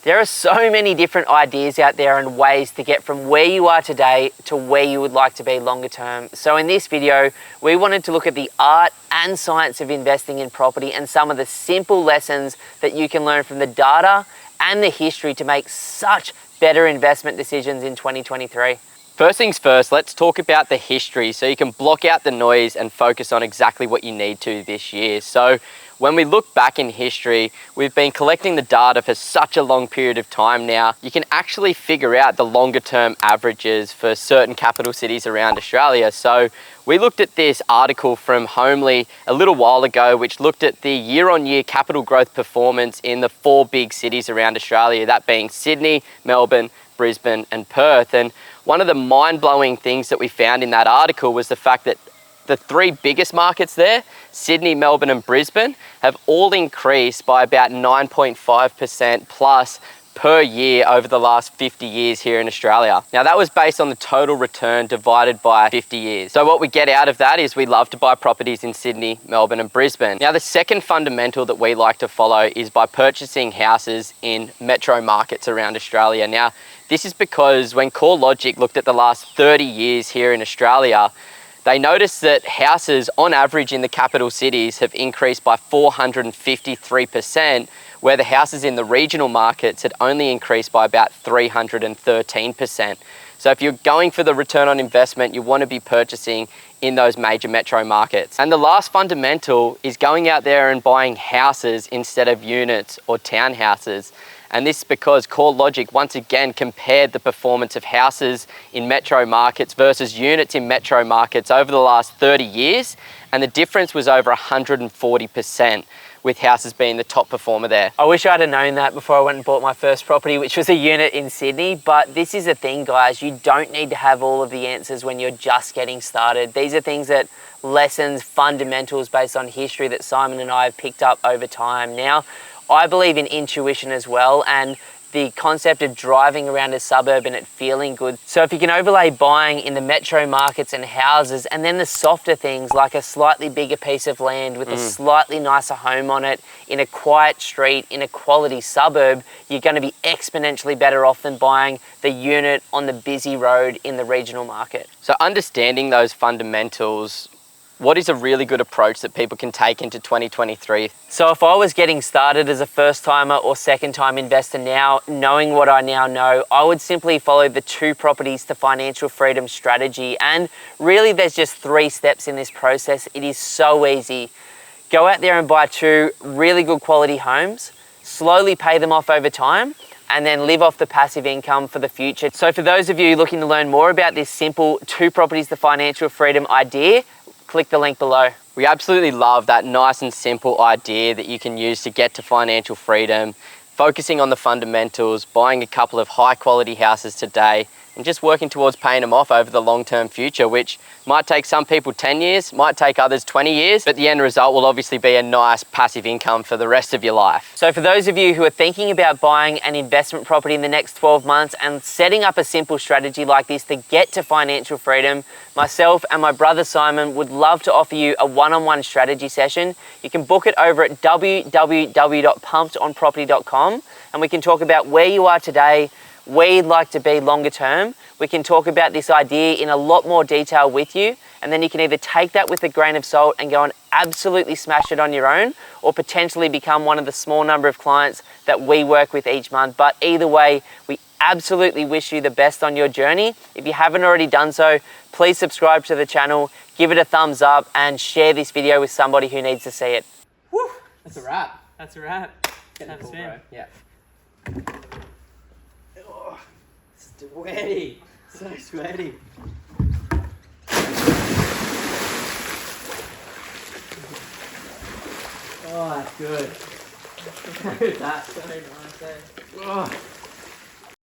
There are so many different ideas out there and ways to get from where you are today to where you would like to be longer term. So in this video, we wanted to look at the art and science of investing in property and some of the simple lessons that you can learn from the data and the history to make such better investment decisions in 2023. First things first, let's talk about the history so you can block out the noise and focus on exactly what you need to this year. So when we look back in history, we've been collecting the data for such a long period of time now. You can actually figure out the longer term averages for certain capital cities around Australia. So we looked at this article from Homely a little while ago, which looked at the year-on-year capital growth performance in the 4 big cities around Australia, that being Sydney, Melbourne, Brisbane and Perth. And one of the mind-blowing things that we found in that article was the fact that the 3 biggest markets there, Sydney, Melbourne and Brisbane, have all increased by about 9.5% plus per year over the last 50 years here in Australia. Now that was based on the total return divided by 50 years. So what we get out of that is we love to buy properties in Sydney, Melbourne and Brisbane. Now the second fundamental that we like to follow is by purchasing houses in metro markets around Australia. Now this is because when CoreLogic looked at the last 30 years here in Australia, they noticed that houses on average in the capital cities have increased by 453%, where the houses in the regional markets had only increased by about 313%. So if you're going for the return on investment, you want to be purchasing in those major metro markets. And the last fundamental is going out there and buying houses instead of units or townhouses. And this is because CoreLogic once again compared the performance of houses in metro markets versus units in metro markets over the last 30 years. And the difference was over 140%, with houses being the top performer there. I wish I'd have known that before I went and bought my first property, which was a unit in Sydney. But this is the thing, guys, you don't need to have all of the answers when you're just getting started. These are things that lessons, fundamentals based on history that Simon and I have picked up over time. Now, I believe in intuition as well, and the concept of driving around a suburb and it feeling good. So if you can overlay buying in the metro markets and houses, and then the softer things like a slightly bigger piece of land with a slightly nicer home on it, in a quiet street, in a quality suburb, you're going to be exponentially better off than buying the unit on the busy road in the regional market. So understanding those fundamentals, what is a really good approach that people can take into 2023? So if I was getting started as a first timer or second time investor now, knowing what I now know, I would simply follow the 2 properties to financial freedom strategy. And really there's just 3 steps in this process. It is so easy. Go out there and buy 2 really good quality homes, slowly pay them off over time, and then live off the passive income for the future. So for those of you looking to learn more about this simple 2 properties to financial freedom idea, click the link below. We absolutely love that nice and simple idea that you can use to get to financial freedom, focusing on the fundamentals, buying a couple of high quality houses today, and just working towards paying them off over the long-term future, which might take some people 10 years, might take others 20 years, but the end result will obviously be a nice passive income for the rest of your life. So for those of you who are thinking about buying an investment property in the next 12 months and setting up a simple strategy like this to get to financial freedom, myself and my brother Simon would love to offer you a one-on-one strategy session. You can book it over at www.pumpedonproperty.com, and we can talk about where you are today, where you'd like to be longer term. We can talk about this idea in a lot more detail with you, and then you can either take that with a grain of salt and go and absolutely smash it on your own, or potentially become one of the small number of clients that we work with each month. But either way, we absolutely wish you the best on your journey. If you haven't already done so, please subscribe to the channel, give it a thumbs up, and share this video with somebody who needs to see it. Woo, that's a wrap. That's a wrap. Getting cool, bro. Yeah. Oh, sweaty. So sweaty. Oh, that's good. Look at that. So nice, eh? Oh.